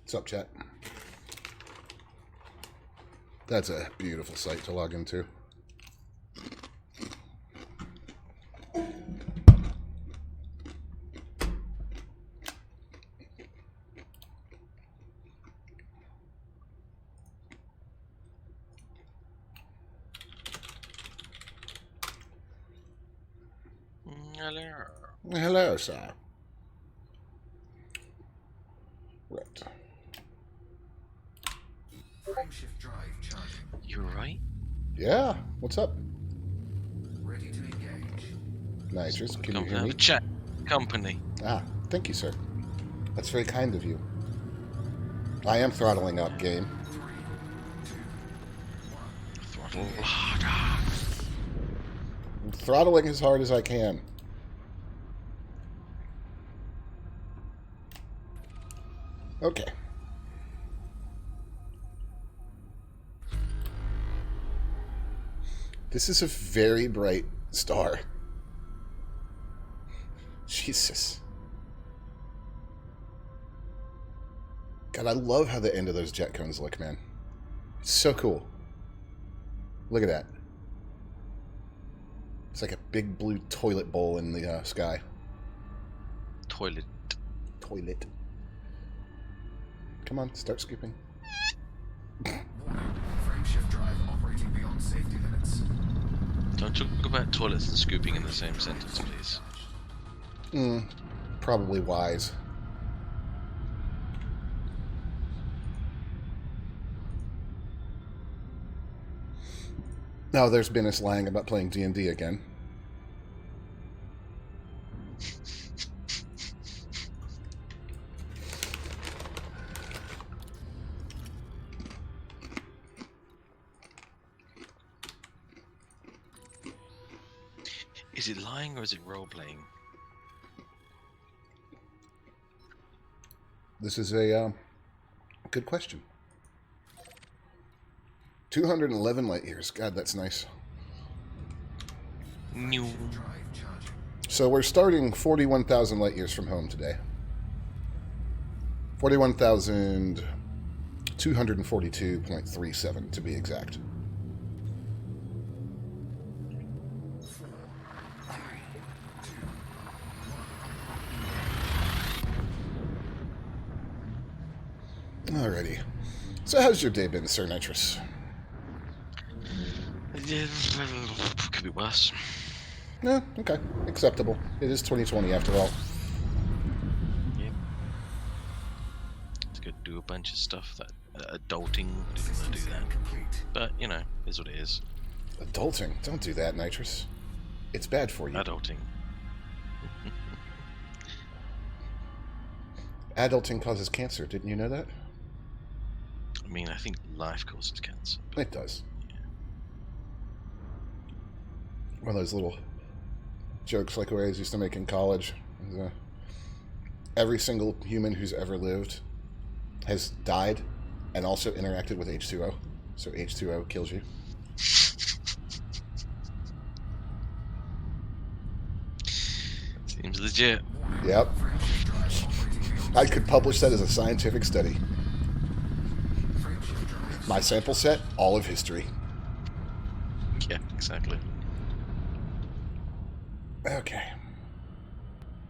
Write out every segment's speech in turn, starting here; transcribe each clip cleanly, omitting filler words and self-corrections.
What's up, chat? That's a beautiful site to log into. Hello. Hello, sir. Right. Frameshift drive charging. You right? Yeah. What's up? Ready to engage. Nitrous, can you Come hear have me? a chat. Company. Ah, thank you, sir. That's very kind of you. I am throttling up, game. 3, 2, 1. Throttle harder. I'm throttling as hard as I can. Okay. This is a very bright star. Jesus. God, I love how the end of those jet cones look, man. It's so cool. Look at that. It's like a big blue toilet bowl in the sky. Toilet. Toilet. Come on, start scooping. Warning. Frameshift drive operating beyond safety limits. Don't talk about toilets and scooping in the same sentence, please. Probably wise. Now there's Bennis lying about playing D&D again. Is it lying or is it role-playing? This is a good question. 211 light years. God, that's nice. New. Drive charging. So we're starting 41,000 light years from home today. 41,242.37 to be exact. 4, 3, 2, 1. Alrighty. So how's your day been, Sir Nitrous? Could be worse. Yeah, okay. Acceptable. It is 2020 after all. Yep. It's good to do a bunch of stuff that adulting didn't want to do that. Complete. But, you know, is what it is. Adulting? Don't do that, Nitrous. It's bad for you. Adulting. Adulting causes cancer. Didn't you know that? I mean, I think life causes cancer. It does. One of those little jokes like we always used to make in college. Every single human who's ever lived has died and also interacted with H2O. So H2O kills you. Seems legit. Yep. Frameshift drive operating beyond I could publish that as a scientific study. Frameshift drive. My sample set, all of history. Yeah, exactly. Okay.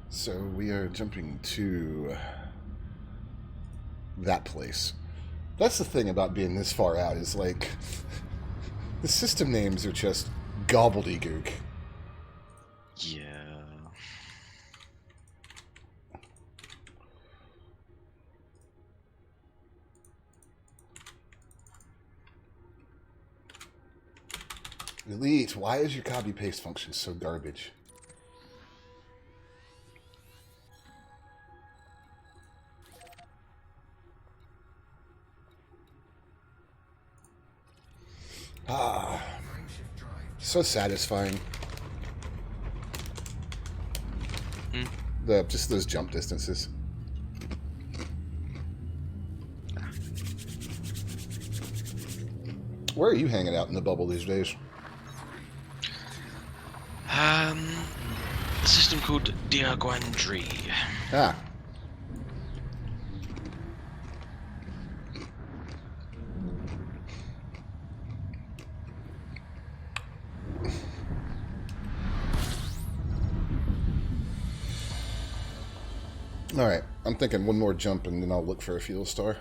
So we are jumping to that place. That's the thing about being this far out, is like the system names are just gobbledygook. Yeah. Elite, why is your copy paste function so garbage? Ah, Frameshift drive. so satisfying. Hmm. Just those jump distances. Where are you hanging out in the bubble these days? A system called Diaguandri. Ah. Alright, I'm thinking one more jump and then I'll look for a fuel star.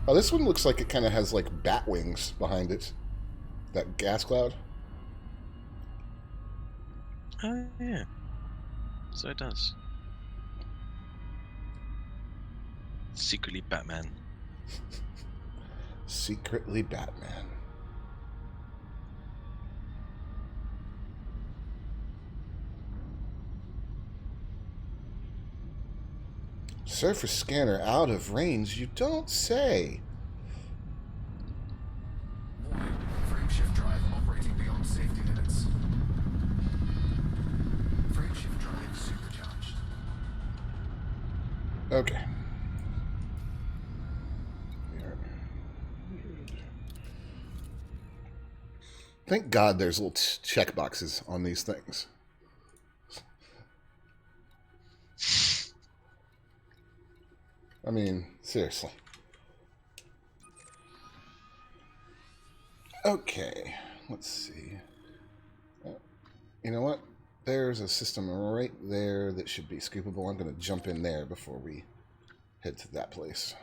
Oh, this one looks like it kind of has like bat wings behind it. That gas cloud. Oh, yeah. So it does. Secretly Batman. Secretly Batman. Surface scanner out of range, you don't say. Warning. Frameshift drive operating beyond safety limits. Frameshift drive supercharged. Okay. Thank God there's little check boxes on these things. I mean, seriously. Okay, let's see. You know what? There's a system right there that should be scoopable. I'm going to jump in there before we head to that place.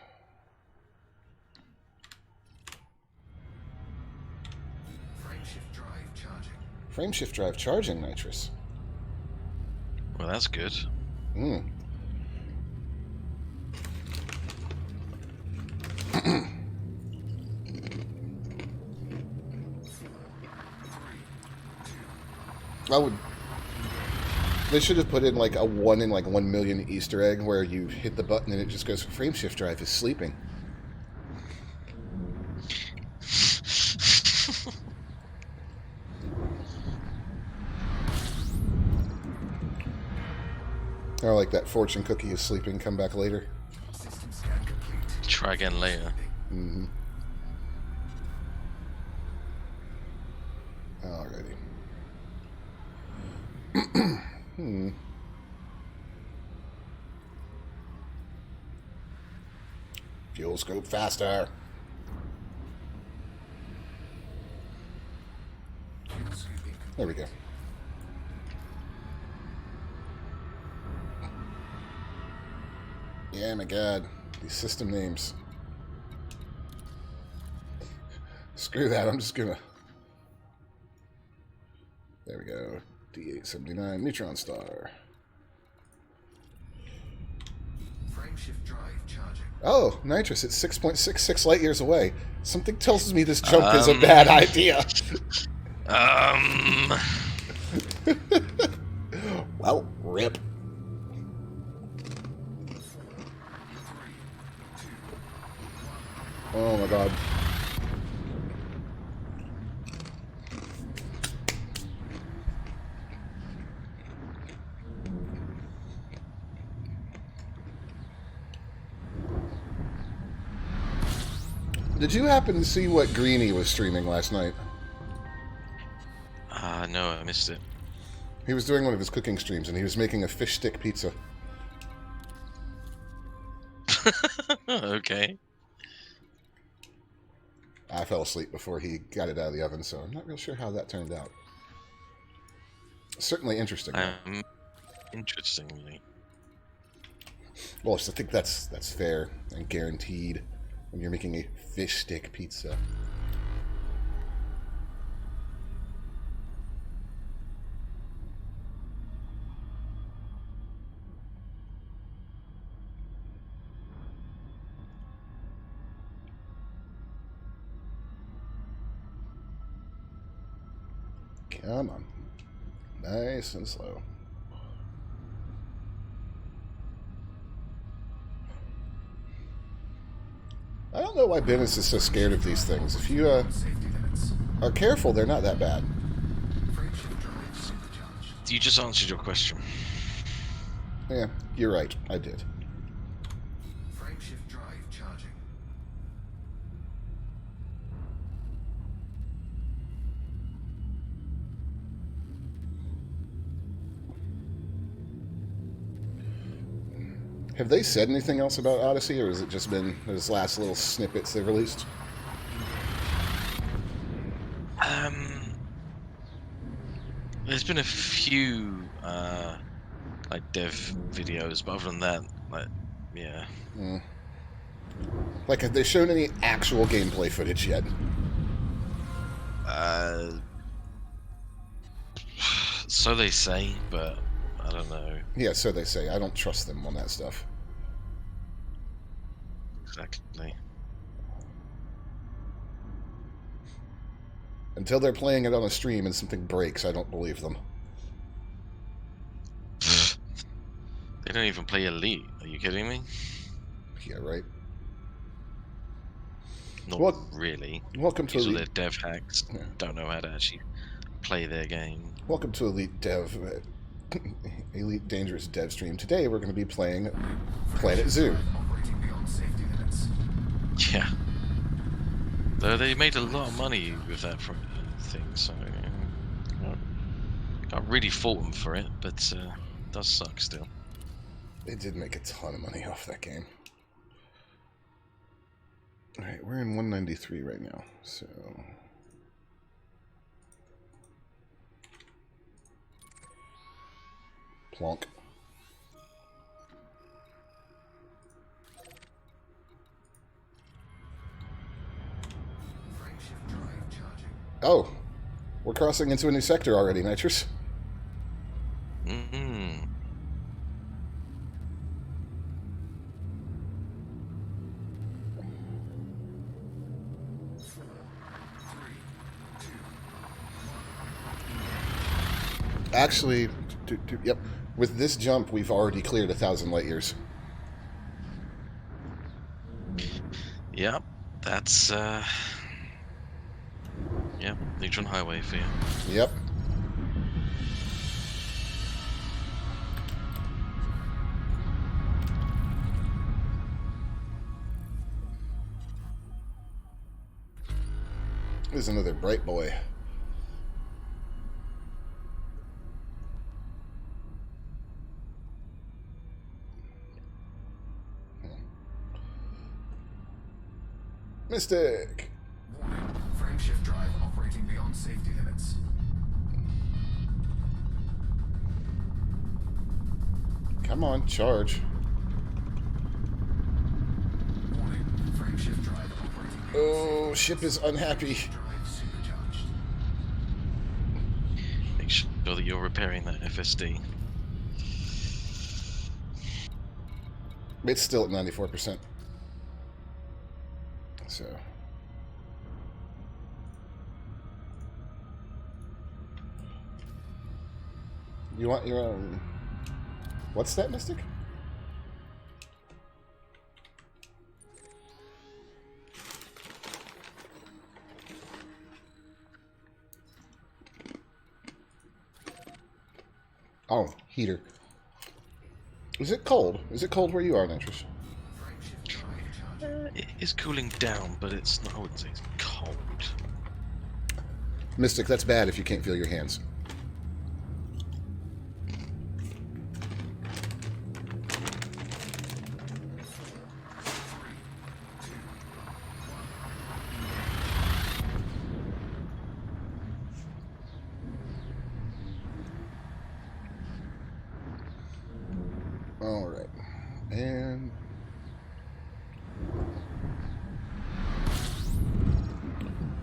Frameshift drive charging. Frameshift drive charging, Nitrous. Well, that's good. Hmm. I would. They should have put in like a 1 in like 1 million Easter egg where you hit the button and it just goes, Frameshift drive is sleeping. Or like that fortune cookie is sleeping, come back later. System scan complete. Try again later. Mm-hmm. Alrighty. Fuel scope faster. Fuel scooping There we go. Yeah, my God. These system names. Screw that. I'm just gonna. There we go. D879 Neutron Star. Frameshift drive charging. Oh, Nitrous, it's 6.66 light years away. Something tells me this jump is a bad idea. Well, rip. Oh my God. Did you happen to see what Greenie was streaming last night? No, I missed it. He was doing one of his cooking streams and he was making a fish stick pizza. Okay. I fell asleep before he got it out of the oven, so I'm not real sure how that turned out. Certainly interesting. Interestingly. Well, I think that's fair and guaranteed when you're making a fish stick pizza. Come on. Nice and slow. I don't know why Dennis is so scared of these things. If you Safety limits. are careful, they're not that bad. Frameshift drive supercharged. You just answered your question. Yeah, you're right. I did. Frameshift drive charging. Have they said anything else about Odyssey, or has it just been those last little snippets they released? There's been a few like dev videos, but other than that, like, yeah. Like, have they shown any actual gameplay footage yet? So they say, but I don't know Yeah, so they say. I don't trust them on that stuff. exactly. Until they're playing it on a stream and something breaks, I don't believe them. They don't even play Elite. Are you kidding me? Yeah, right. Not Well, really. welcome to These are Elite. their dev hacks. Yeah. Don't know how to actually play their game. Welcome to Elite Dev, Elite Dangerous Dev Stream. Today we're going to be playing Planet Zoo. Operating beyond safety limits. Yeah. Though they made a lot of money with that thing, so can't really fault them for it, but it does suck still. They did make a ton of money off that game. Alright, we're in 193 right now, so... Plonk. Frameshift drive charging. Oh! We're crossing into a new sector already, Nitrous. Mm-hmm. Actually, yep. With this jump, we've already cleared 1,000 light years. Yep, that's yeah, Neutron Highway for you. Yep. There's another bright boy. Mystic! Warning. Frameshift drive operating beyond safety limits. Come on, charge. Warning. Frameshift drive operating beyond Oh, ship is unhappy. drive supercharged. Make sure that you're repairing that FSD. It's still at 94%. So... You want your own... What's that, Mystic? Oh, heater. Is it cold? Is it cold where you are, Nitrous? Frameshift drive charging. It is cooling down, but it's not. I wouldn't say it's cold. Mystic, that's bad if you can't feel your hands. Alright. And...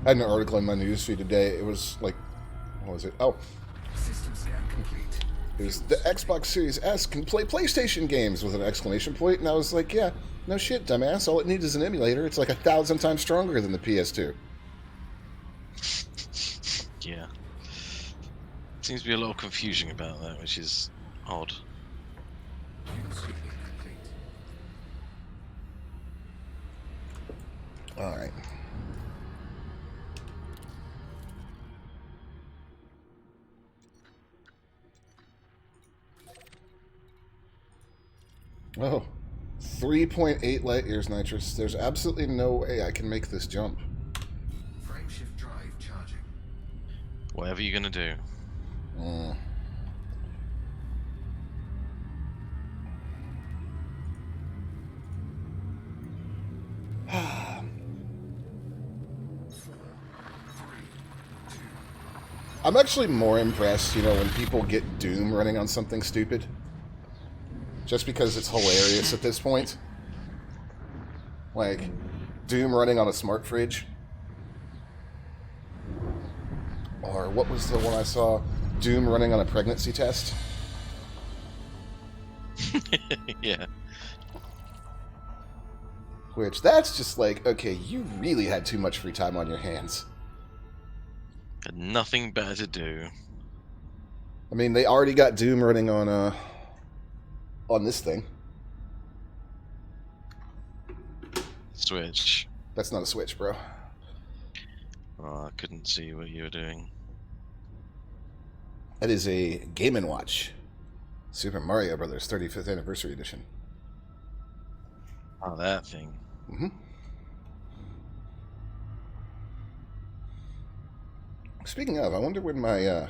I had an article in my newsfeed today. It was like... What was it? Oh, System scan complete. it was the Xbox Series S can play PlayStation games with an exclamation point, and I was like, yeah, no shit, dumbass. All it needs is an emulator. It's like 1,000 times stronger than the PS2. Yeah. Seems to be a lot of confusion about that, which is odd. Fuel sweeping complete. Alright. Oh, 3.8 light years, Nitrous. There's absolutely no way I can make this jump. Frameshift drive charging. Whatever you're gonna do. I'm actually more impressed, when people get Doom running on something stupid. Just because it's hilarious at this point. Like, Doom running on a smart fridge. Or what was the one I saw? Doom running on a pregnancy test. Yeah. Which, that's just like, okay, you really had too much free time on your hands. Had nothing better to do. I mean, they already got Doom running on this thing. Switch. That's not a Switch, bro. Oh, I couldn't see what you were doing. That is a Game & Watch. Super Mario Brothers 35th Anniversary Edition. Oh, that thing. Mm-hmm. Speaking of, I wonder when my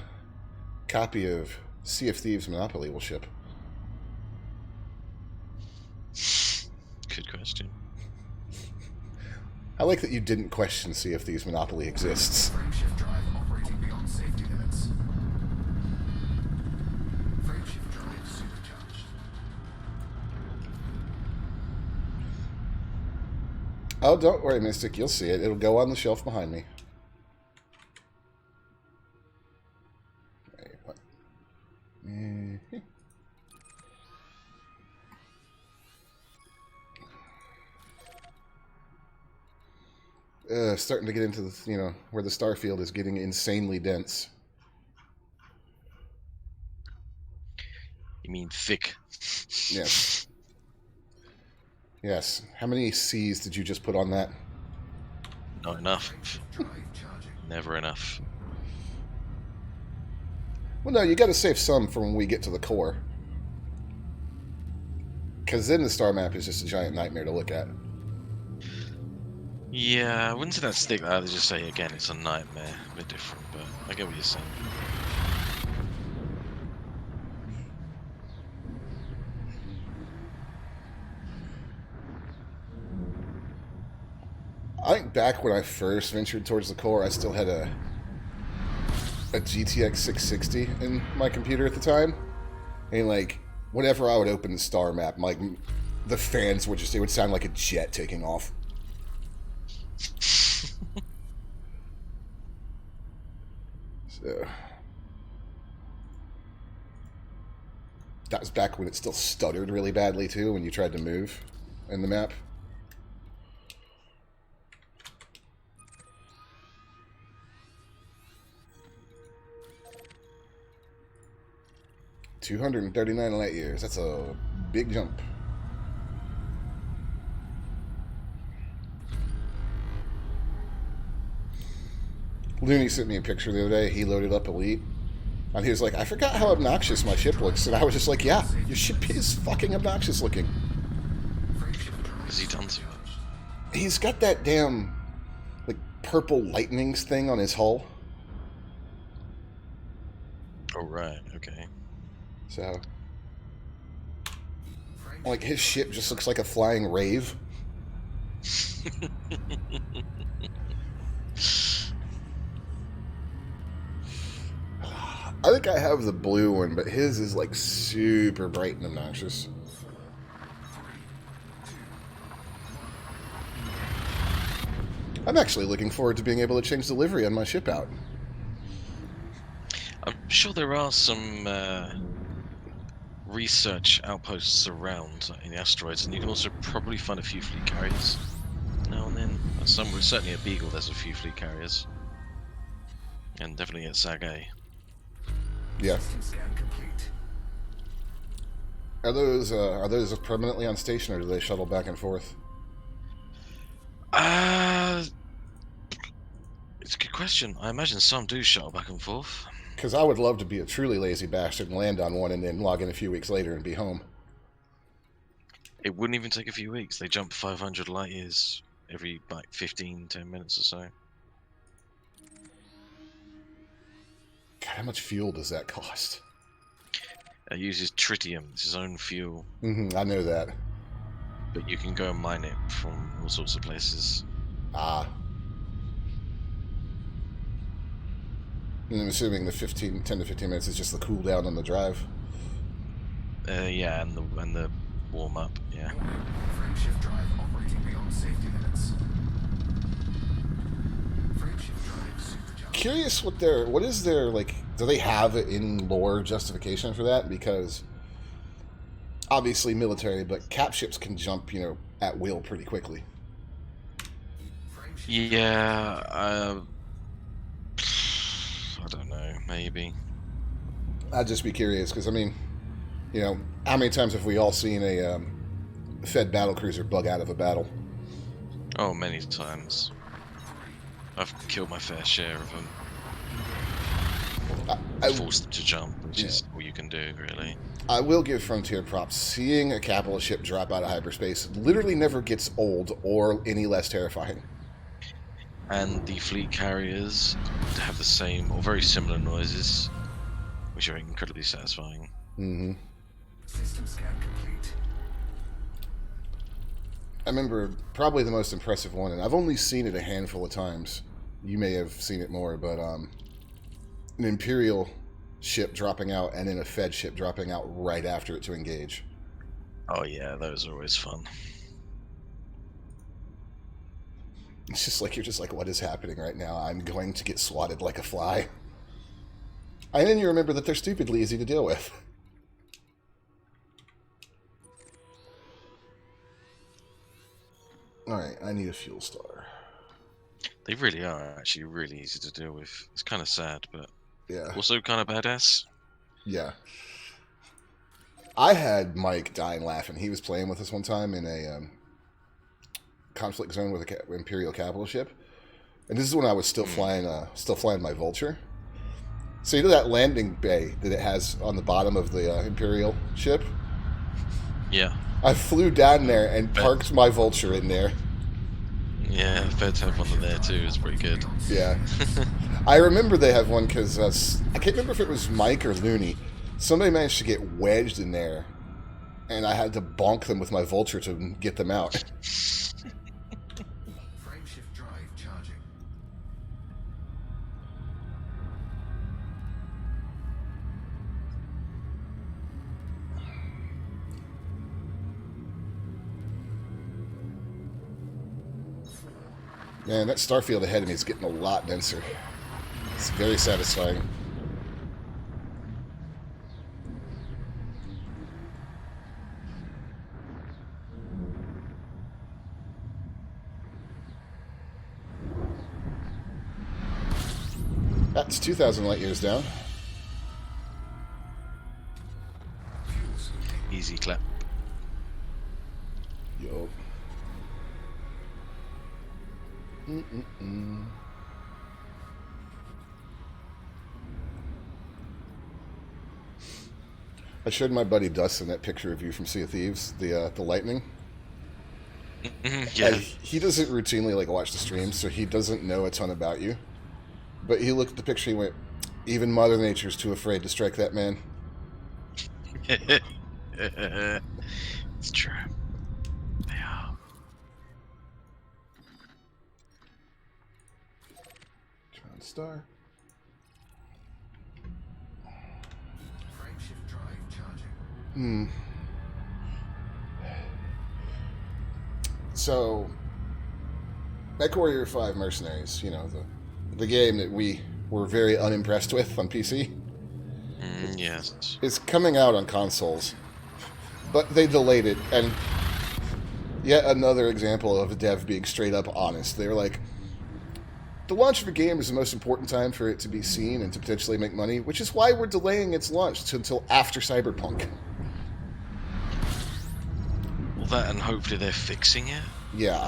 copy of Sea of Thieves Monopoly will ship. Good question. I like that you didn't question Sea of Thieves Monopoly exists. Frameshift drive operating beyond safety limits. Frameshift drive supercharged. Oh, don't worry, Mystic. You'll see it. It'll go on the shelf behind me. Wait, what? Starting to get into the, where the star field is getting insanely dense. You mean thick? Yes. Yes. How many C's did you just put on that? Not enough. Drive charging. Never enough. Well, no, you got to save some for when we get to the core. Because then the star map is just a giant nightmare to look at. Yeah, I wouldn't say that's thick. I'd just say, again, it's a nightmare. A bit different, but I get what you're saying. I think back when I first ventured towards the core, I still had a GTX 660 in my computer at the time. And, like, whenever I would open the star map, like, the fans would it would sound like a jet taking off. So, that was back when it still stuttered really badly, too, when you tried to move in the map. $239 light years. That's a big jump. Looney sent me a picture the other day. He loaded up Elite. And he was like, I forgot how obnoxious my ship looks. And I was just like, yeah, your ship is fucking obnoxious looking. Has he done to it? He's got that damn, like, purple lightnings thing on his hull. Oh, right, okay. So, like, his ship just looks like a flying rave. I think I have the blue one, but his is, like, super bright and obnoxious. I'm actually looking forward to being able to change the livery on my ship out. I'm sure there are some research outposts around in the asteroids, and you can also probably find a few fleet carriers now and then. Somewhere, certainly at Beagle, there's a few fleet carriers, and definitely at Sag A. Yeah. Scan complete. Are those permanently on station, or do they shuttle back and forth? It's a good question. I imagine some do shuttle back and forth. Because I would love to be a truly lazy bastard and land on one and then log in a few weeks later and be home. It wouldn't even take a few weeks. They jump 500 light years every, like, 15, 10 minutes or so. God, how much fuel does that cost? It uses tritium. It's his own fuel. I know that. But you can go and mine it from all sorts of places. Ah. And I'm assuming the 10 to 15 minutes is just the cooldown on the drive. Yeah, and the warm up. Yeah. Frameshift drive operating beyond safety limits. Frameshift drive supercharged. Curious what is their, like, do they have it in lore justification for that? Because obviously military, but cap ships can jump, at will pretty quickly. Yeah. I don't know. Maybe. I'd just be curious because, I mean, how many times have we all seen a Fed battlecruiser bug out of a battle? Oh, many times. I've killed my fair share of them. Forced them to jump, which is all you can do, really. I will give Frontier props. Seeing a capital ship drop out of hyperspace literally never gets old or any less terrifying. And the fleet carriers have the same or very similar noises, which are incredibly satisfying. Mm-hmm. System scan complete. I remember probably the most impressive one, and I've only seen it a handful of times. You may have seen it more, but an Imperial ship dropping out and then a Fed ship dropping out right after it to engage. Oh yeah, those are always fun. It's just like, you're just like, what is happening right now? I'm going to get swatted like a fly. And then you remember that they're stupidly easy to deal with. Alright, I need a fuel star. They really are actually really easy to deal with. It's kind of sad, but Yeah. also kind of badass. Yeah. I had Mike dying laughing. He was playing with us one time in a conflict zone with an Imperial capital ship, and this is when I was still flying my Vulture. So you know that landing bay that it has on the bottom of the Imperial ship? Yeah. I flew down there and parked my Vulture in there. Yeah, Feds have one in there too. It's pretty good. Yeah. I remember they have one because I can't remember if it was Mike or Looney. Somebody managed to get wedged in there, and I had to bonk them with my Vulture to get them out. Frameshift drive charging. Man, that starfield ahead of me is getting a lot denser. It's very satisfying. That's 2,000 light years down. Easy clap. Yo. I showed my buddy Dustin that picture of you from Sea of Thieves, the lightning. Yeah. He doesn't routinely watch the streams, so he doesn't know a ton about you. But he looked at the picture, he went, "Even Mother Nature's too afraid to strike that man." It's true. They are. John Star. Frameshift drive charging. So, MechWarrior 5 Mercenaries, the game that we were very unimpressed with on PC, Yes. is coming out on consoles, but they delayed it, and yet another example of a dev being straight up honest. They were like, the launch of a game is the most important time for it to be seen and to potentially make money, which is why we're delaying its launch until after Cyberpunk. Well, that and hopefully they're fixing it. Yeah,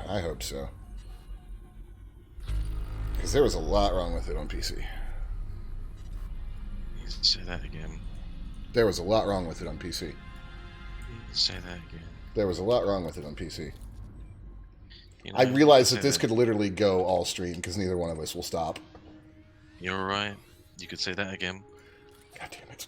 I hope so. Because there was a lot wrong with it on PC. You say that again. There was a lot wrong with it on PC. Say that again. There was a lot wrong with it on PC. You know, I realized that say this could literally go all stream because neither one of us will stop. You're right. You could say that again. God damn it.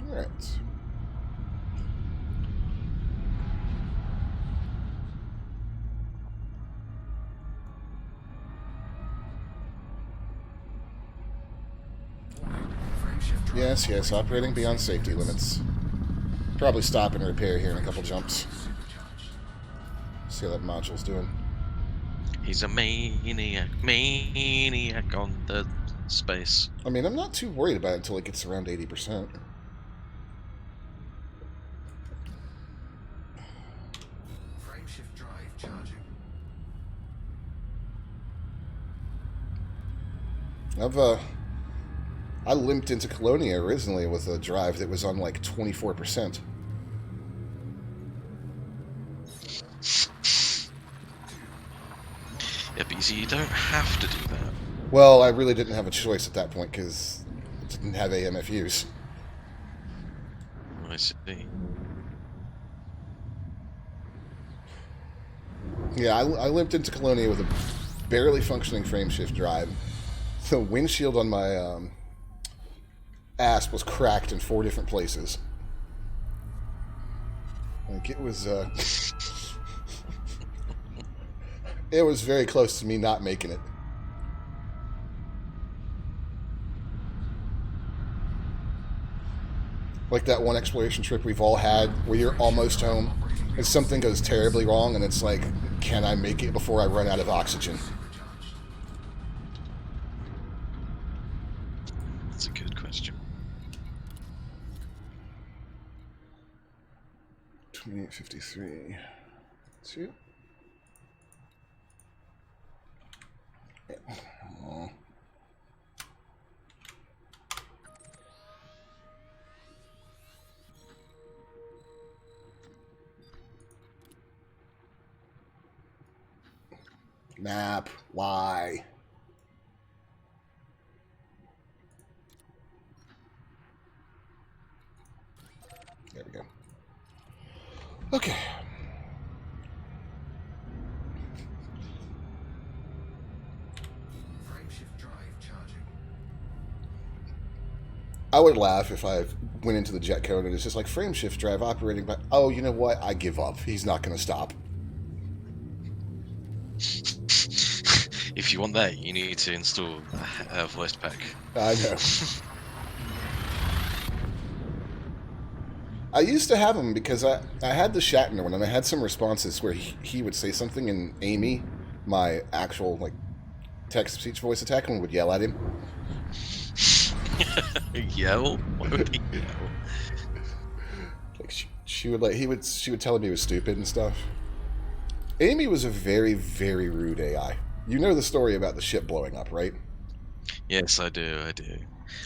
Alright. Yes, yes, operating beyond safety limits. Probably stop and repair here in a couple jumps. See how that module's doing. He's a maniac on the space. I mean, I'm not too worried about it until it gets around 80%. Frameshift drive charging. I limped into Colonia originally with a drive that was on like 24%. Yeah, but you see, you don't have to do that. Well, I really didn't have a choice at that point because it didn't have AMFUs. I see. Yeah, I limped into Colonia with a barely functioning frameshift drive. The windshield on my asp was cracked in 4 different places. Like, it was it was very close to me not making it. Like that one exploration trip we've all had where you're almost home and something goes terribly wrong and it's like, can I make it before I run out of oxygen? That's a good question. 2853. See? Oh. Map. Why? There we go. Okay. Frameshift drive charging. I would laugh if I went into the jet code and it's just like frameshift drive operating by. Oh, you know what? I give up. He's not going to stop. If you want that, you need to install a voice pack. I know. I used to have him because I had the Shatner one, and I had some responses where he would say something, and Amy, my actual like text-to-speech voice attack one, would yell at him. Yell? Why would he yell? Like she would tell him he was stupid and stuff. Amy was a very, very rude AI. You know the story about the ship blowing up, right? Yes, I do.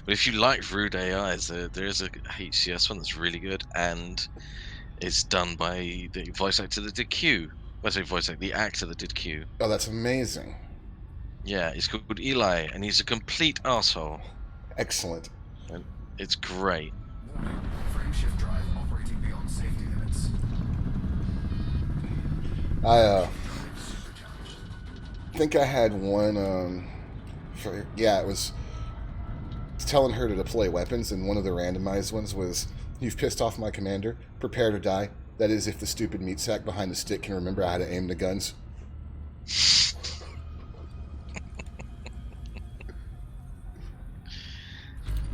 But if you like rude AIs, there is a HCS one that's really good, and it's done by the voice actor that did Q. I say voice actor, the actor that did Q. Oh, that's amazing. Yeah, he's called Eli, and he's a complete asshole. Excellent. And it's great. Warning. Frameshift drive operating beyond safety limits. I think I had one. It was telling her to deploy weapons, and one of the randomized ones was, "You've pissed off my commander. Prepare to die. That is, if the stupid meat sack behind the stick can remember how to aim the guns."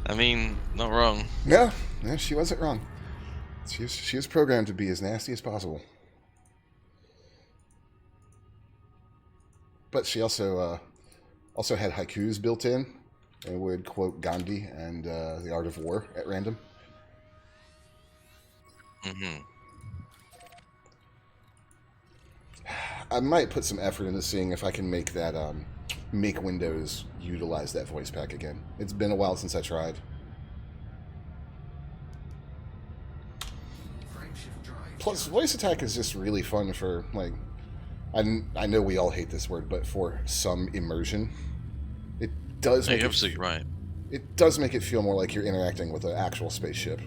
I mean, not wrong. No, she wasn't wrong. She was programmed to be as nasty as possible. But she also had haikus built in, and would quote Gandhi and The Art of War at random. Mm-hmm. I might put some effort into seeing if I can make that make Windows utilize that voice pack again. It's been a while since I tried. Plus, voice attack is just really fun for, like, I know we all hate this word, but for some immersion, it does. You're absolutely right. It does make it feel more like you're interacting with an actual spaceship.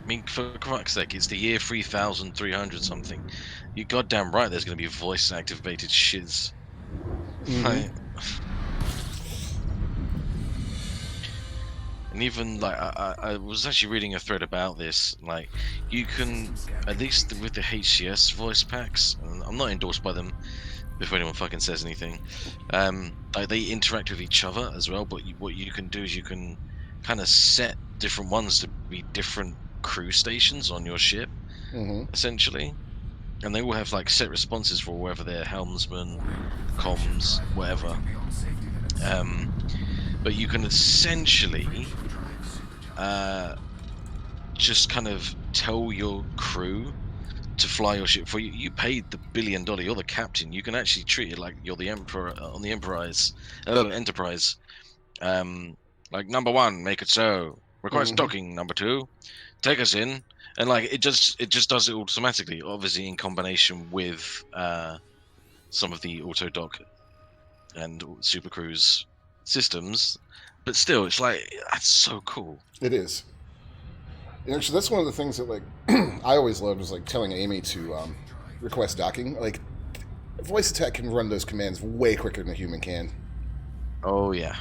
I mean, for fuck's sake, it's the year 3300 something. You're goddamn right there's going to be voice-activated shiz. Mm-hmm. Right? And even like I was actually reading a thread about this. Like you can, at least with the HCS voice packs, and I'm not endorsed by them before anyone fucking says anything. Like they interact with each other as well. But what you can do is you can kind of set different ones to be different crew stations on your ship, Mm-hmm. essentially. And they all have like set responses for whether they're helmsman, comms, whatever. But you can essentially just kind of tell your crew to fly your ship for you. You paid the $1 billion. You're the captain. You can actually treat it like you're the emperor on the Enterprise. Like number one, make it so. Request Mm-hmm. docking. Number two, take us in. And like it just does it automatically. Obviously, in combination with some of the auto dock and Super Cruise systems. But still, it's like that's so cool. It is. And actually, that's one of the things that like I always loved was like telling Amy to request docking. Like, voice attack can run those commands way quicker than a human can. Oh yeah.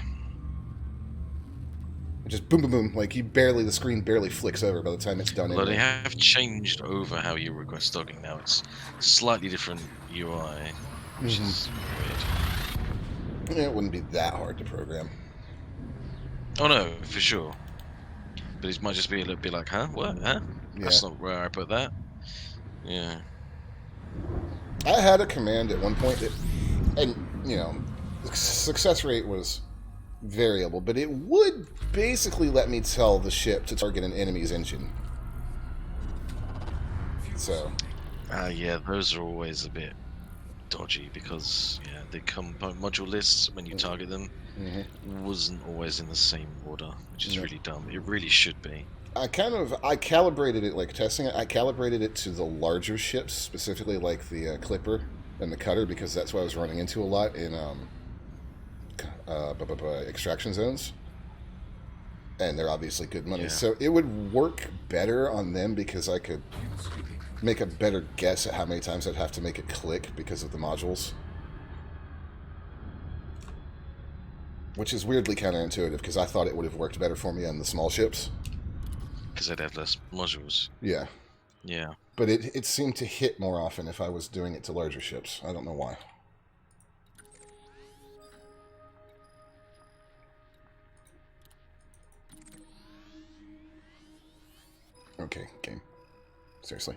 Just boom, boom, boom. Like the screen barely flicks over by the time it's done. Although they Anyway. have changed over how you request docking now. It's slightly different UI, which is weird. Yeah, it wouldn't be that hard to program. Oh no, for sure. But it might just be a little bit like, huh? What? Huh? Yeah. That's not where I put that. Yeah. I had a command at one point that, and you know, the success rate was variable, but it would basically let me tell the ship to target an enemy's engine. So, Yeah, those are always a bit dodgy because the component module lists when you target them wasn't always in the same order, which is really dumb. It really should be. I calibrated it, like testing it, I calibrated it to the larger ships, specifically like the Clipper and the Cutter, because that's what I was running into a lot in extraction zones. And they're obviously good money. Yeah. So it would work better on them because I could make a better guess at how many times I'd have to make it click because of the modules. Which is weirdly counterintuitive because I thought it would have worked better for me on the small ships. Because they'd have less modules. Yeah. Yeah. But it seemed to hit more often if I was doing it to larger ships. I don't know why. Okay, game. Seriously.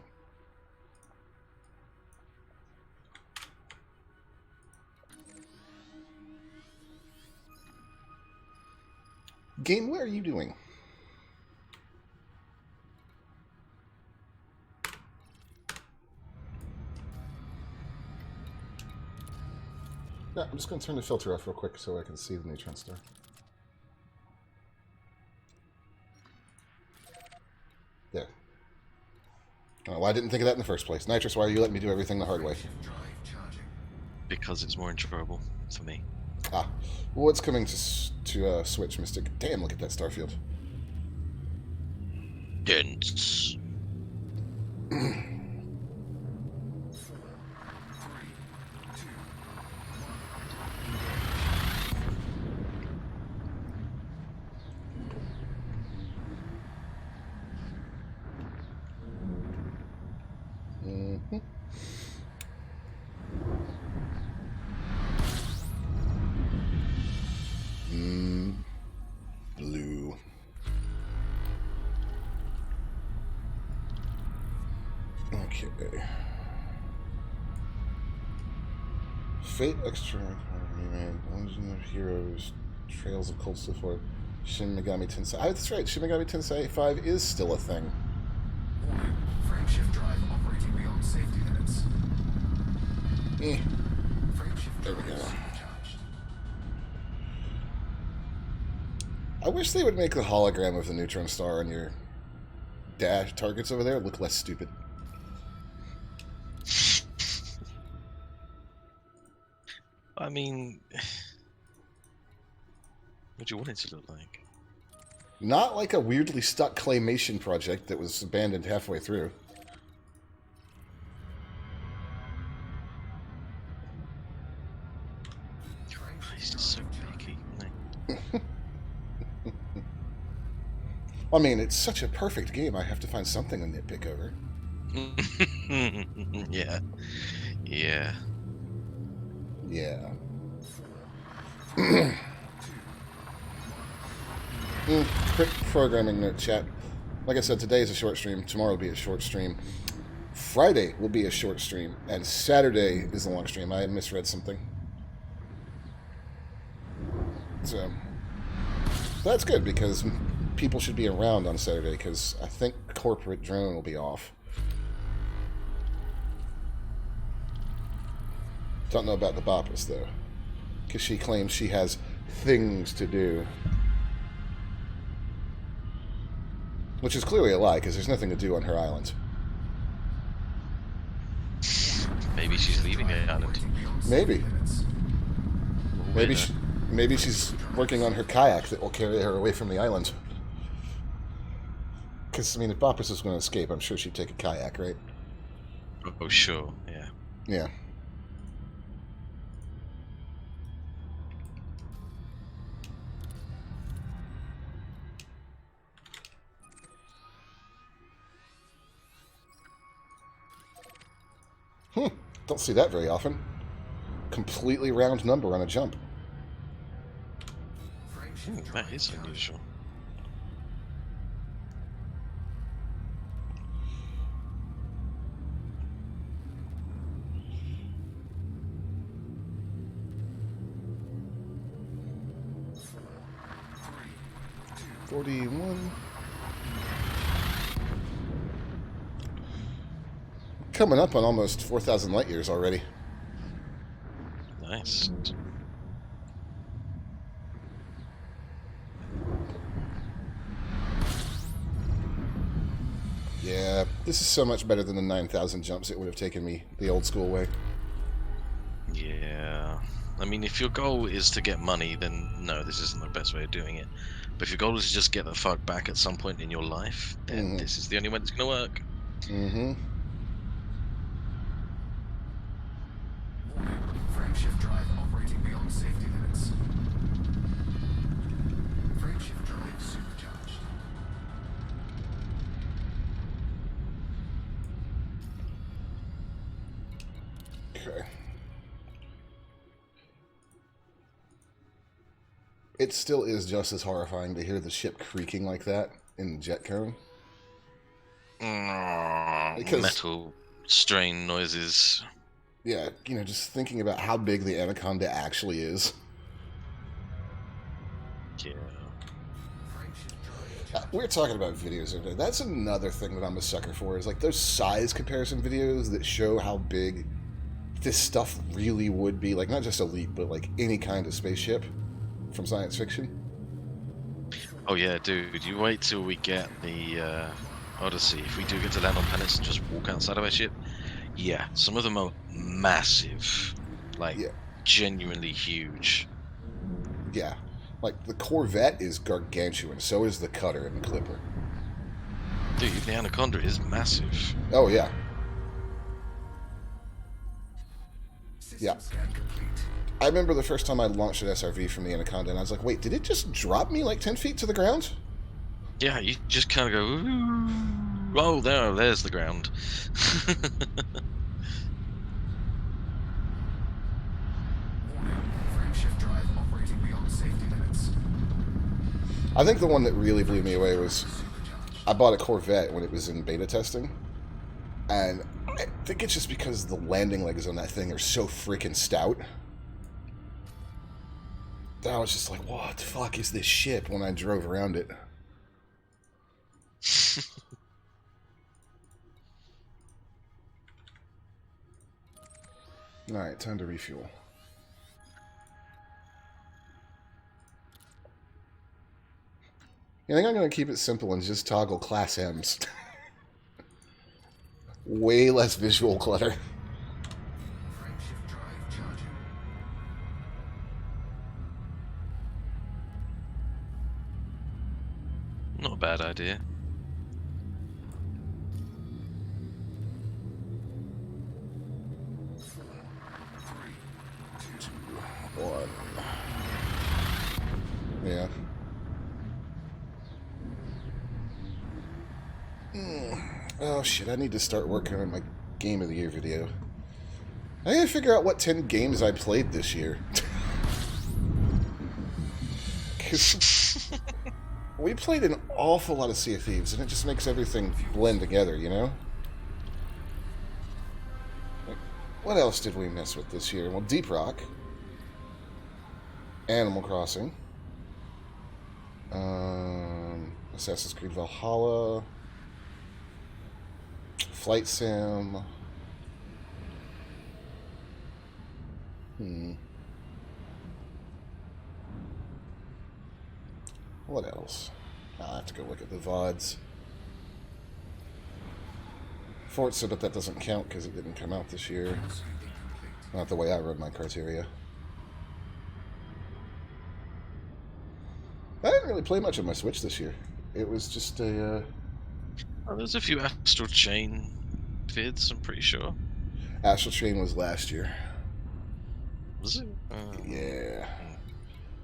Game, what are you doing? Yeah, I'm just going to turn the filter off real quick so I can see the neutron star. There. Oh, well, I didn't think of that in the first place. Nitrous, why are you letting me do everything the hard way? Because it's more enjoyable for me. Ah. What's coming to Switch, Mystic? Damn, look at that starfield. Dense. Blue. Okay. Fate Extra man. Legend of Heroes. Trails of Cold Steel Shin Megami Tensei. That's right. Shin Megami Tensei 5 is still a thing. Warning. Frameshift drive operating beyond safety limits. Frameshift There we drive go. supercharged. I wish they would make the hologram of the neutron star on your dash targets over there look less stupid. I mean, what do you want it to look like? Not like a weirdly stuck claymation project that was abandoned halfway through. He's just so picky, isn't he? I mean, it's such a perfect game. I have to find something to nitpick over. Yeah. Yeah. Yeah. Quick programming note, chat. Like I said, today is a short stream. Tomorrow will be a short stream. Friday will be a short stream. And Saturday is a long stream. I misread something. So, that's good because people should be around on Saturday because I think corporate drone will be off. Don't know about the Boppus, though. Because she claims she has things to do. Which is clearly a lie, because there's nothing to do on her island. Maybe she's leaving the island. Maybe. Maybe she's working on her kayak that will carry her away from the island. Because, I mean, if Boppus was going to escape, I'm sure she'd take a kayak, right? Oh, sure, yeah. Yeah. Don't see that very often. Completely round number on a jump. That is unusual. $41. Coming up on almost 4,000 light years already. Nice. Yeah, this is so much better than the 9,000 jumps it would have taken me the old school way. Yeah. I mean, if your goal is to get money, then no, this isn't the best way of doing it. But if your goal is to just get the fuck back at some point in your life, then this is the only way it's going to work. Mm-hmm. Frameshift drive operating beyond safety limits. Frameshift drive supercharged. Okay. It still is just as horrifying to hear the ship creaking like that in the jet cone. Because- Metal strain noises. Yeah, you know, just thinking about how big the Anaconda actually is. Yeah. We were talking about videos the other day. That's another thing that I'm a sucker for, is like those size comparison videos that show how big this stuff really would be. Like, not just Elite, but like any kind of spaceship from science fiction. Oh yeah, dude, you wait till we get the Odyssey. If we do get to land on planets and just walk outside of our ship, yeah, some of them are massive. Like, Yeah. genuinely huge. Yeah. Like, the Corvette is gargantuan. So is the Cutter and the Clipper. Dude, the Anaconda is massive. Oh, yeah. Yeah. Scan complete. I remember the first time I launched an SRV from the Anaconda, and I was like, wait, did it just drop me like 10 feet to the ground? Yeah, you just kind of go, ooh. Oh, there's the ground. Warning. Frameshift drive operating beyond safety limits. I think the one that really blew me away was I bought a Corvette when it was in beta testing, and I think it's just because the landing legs on that thing are so freaking stout. That I was just like, what the fuck is this ship when I drove around it? Alright, time to refuel. I think I'm going to keep it simple and just toggle Class M's. Way less visual clutter. Frameshift drive charging. Not a bad idea. One. Yeah. shit, I need to start working on my Game of the Year video. I need to figure out what 10 games I played this year. 'Cause we played an awful lot of Sea of Thieves, and it just makes everything blend together, you know? Like, what else did we mess with this year? Well, Deep Rock. Animal Crossing. Assassin's Creed Valhalla. Flight Sim. What else? I'll have to go look at the VODs. Forza, but that doesn't count because it didn't come out this year. Not the way I run my criteria. I didn't really play much on my Switch this year. It was just a... Oh, there's a few Astral Chain vids, I'm pretty sure. Astral Chain was last year. Was it? Yeah.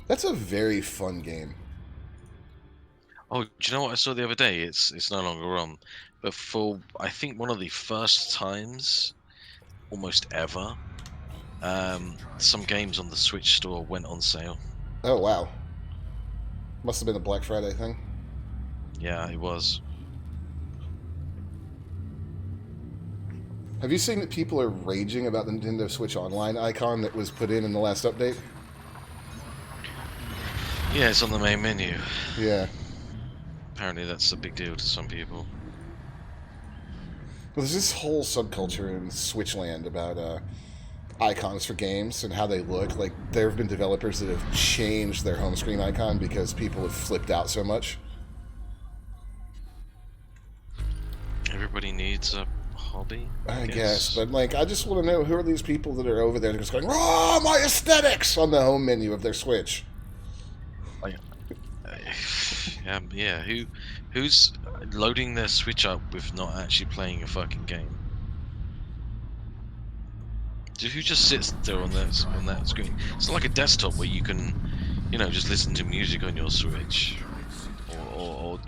That's a very fun game. Oh, do you know what I saw the other day? It's no longer on, but for I think one of the first times, almost ever, some games on the Switch store went on sale. Oh, wow. Must have been a Black Friday thing. Yeah, it was. Have you seen that people are raging about the Nintendo Switch Online icon that was put in the last update? Yeah, it's on the main menu. Yeah. Apparently that's a big deal to some people. Well, there's this whole subculture in Switchland about icons for games and how they look. Like, there have been developers that have changed their home screen icon because people have flipped out so much. Everybody needs a hobby, I guess, but like, I just want to know who are these people that are over there just going, "Oh, my aesthetics!" on the home menu of their Switch. Yeah. Who's loading their Switch up with not actually playing a fucking game? Who just sits there on that screen? It's not like a desktop where you can, just listen to music on your Switch, or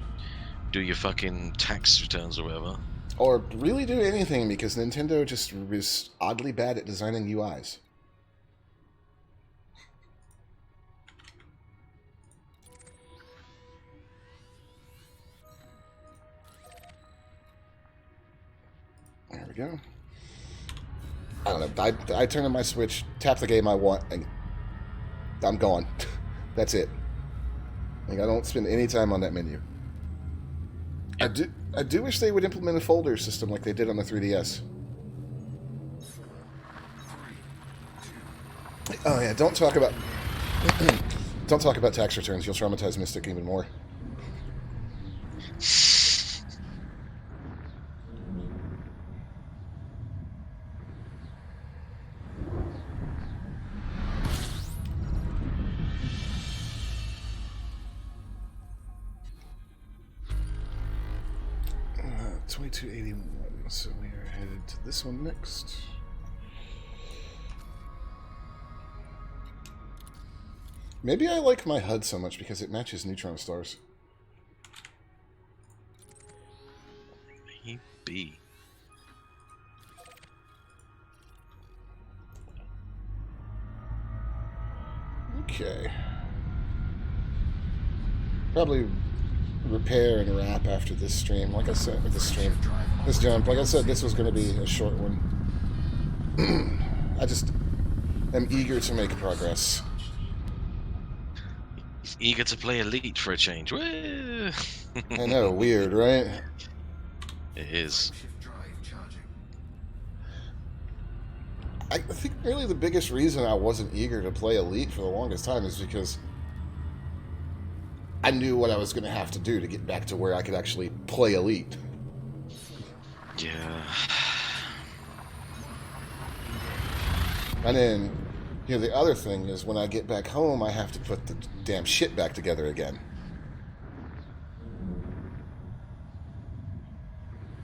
do your fucking tax returns or whatever. Or really do anything, because Nintendo just was oddly bad at designing UIs. There we go. I don't know. I turn on my Switch, tap the game I want, and I'm gone. That's it. Like, I don't spend any time on that menu. I do wish they would implement a folder system like they did on the 3DS. Oh yeah, don't talk about tax returns. You'll traumatize Mystic even more. $22.81. So we are headed to this one next. Maybe I like my HUD so much because it matches neutron stars. Maybe. Okay. Probably repair and wrap after this stream. Like I said, with this jump. Like I said, this was going to be a short one. I just am eager to make progress. Eager to play Elite for a change. Woo! I know, weird, right? It is. I think really the biggest reason I wasn't eager to play Elite for the longest time is because I knew what I was going to have to do to get back to where I could actually play Elite. Yeah. And then, the other thing is when I get back home, I have to put the damn shit back together again.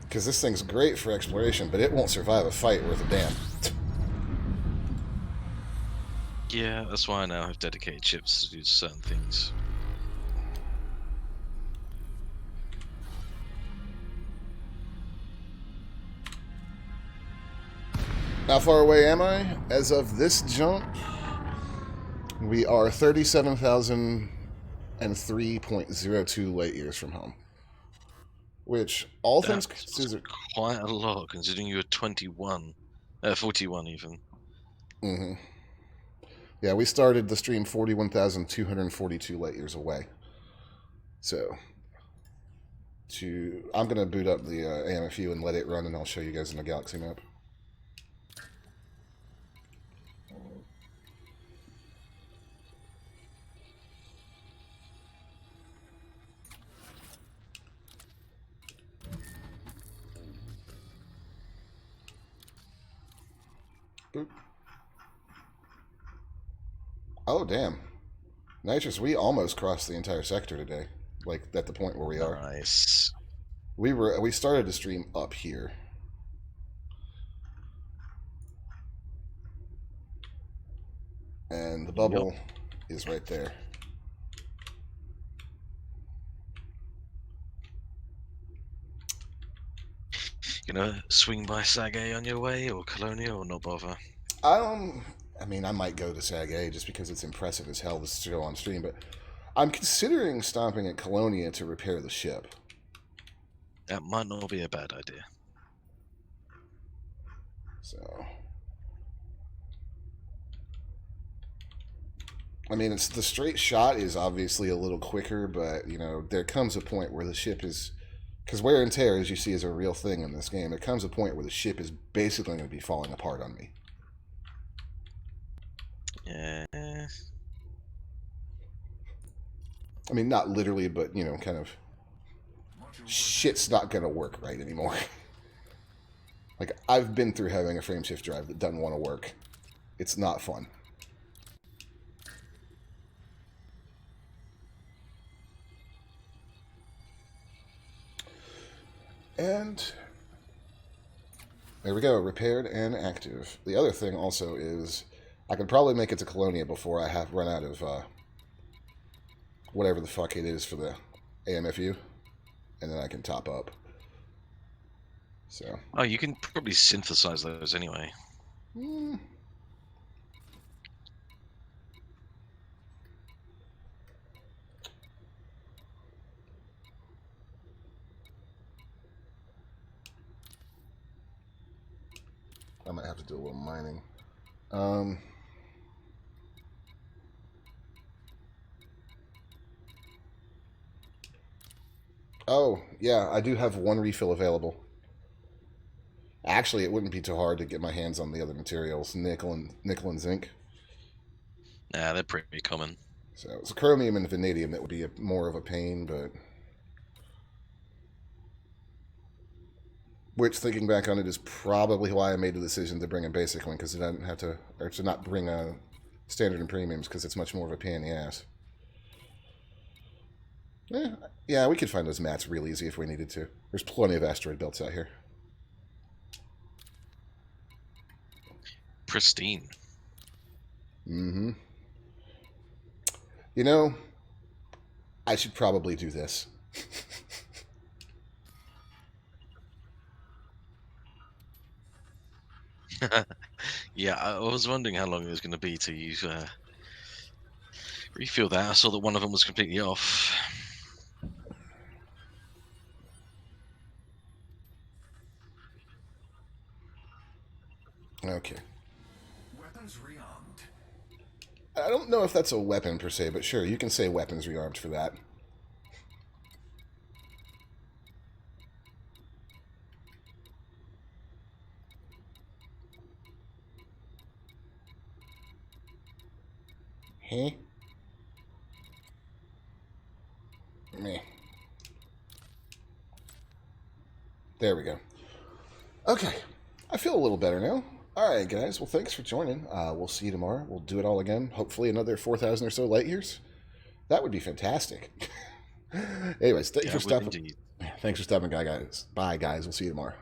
Because this thing's great for exploration, but it won't survive a fight worth a damn. Yeah, that's why I now have dedicated chips to do certain things. How far away am I? As of this jump, we are 37,003.02 light years from home. Which, all things That's considered... quite a lot, considering you were 41. 41 even. Mm-hmm. Yeah, we started the stream 41,242 light years away. So, I'm going to boot up the AMFU and let it run, and I'll show you guys in the galaxy map. Boop. Oh, damn. Nitrous, we almost crossed the entire sector today. Like, at the point where we are. Nice. We started to stream up here. And the bubble is right there. You know, swing by Sagae on your way, or Colonia, or not bother? I mean, I might go to Sag A just because it's impressive as hell to show on stream, but I'm considering stopping at Colonia to repair the ship. That might not be a bad idea. So, I mean, it's the straight shot is obviously a little quicker, but you know, there comes a point where the ship is, because wear and tear, as you see, is a real thing in this game. There comes a point where the ship is basically going to be falling apart on me. Yeah. I mean, not literally, but you know, kind of. Shit's not going to work right anymore. Like, I've been through having a frameshift drive that doesn't want to work. It's not fun. And there we go, repaired and active. The other thing also is I could probably make it to Colonia before I have run out of whatever the fuck it is for the AMFU, and then I can top up. So. Oh, you can probably synthesize those anyway. I might have to do a little mining. Oh, yeah, I do have one refill available. Actually, it wouldn't be too hard to get my hands on the other materials, nickel and zinc. Nah, they're pretty common. So it's chromium and vanadium that would be more of a pain, but which, thinking back on it, is probably why I made the decision to bring a basic one, because it doesn't have to, or to not bring a standard and premiums, because it's much more of a pain in the ass. Yeah, we could find those mats real easy if we needed to. There's plenty of asteroid belts out here. Pristine. Mm-hmm. You know, I should probably do this. Yeah, I was wondering how long it was going to be till you refill that. I saw that one of them was completely off. Okay. Weapons rearmed. I don't know if that's a weapon per se, but sure, you can say weapons rearmed for that. Huh? Meh. There we go. Okay. I feel a little better now. Alright, guys. Well, thanks for joining. We'll see you tomorrow. We'll do it all again. Hopefully another 4,000 or so light years. That would be fantastic. Anyways, thanks for stopping. Indeed. Thanks for stopping by, guys. Bye, guys. We'll see you tomorrow.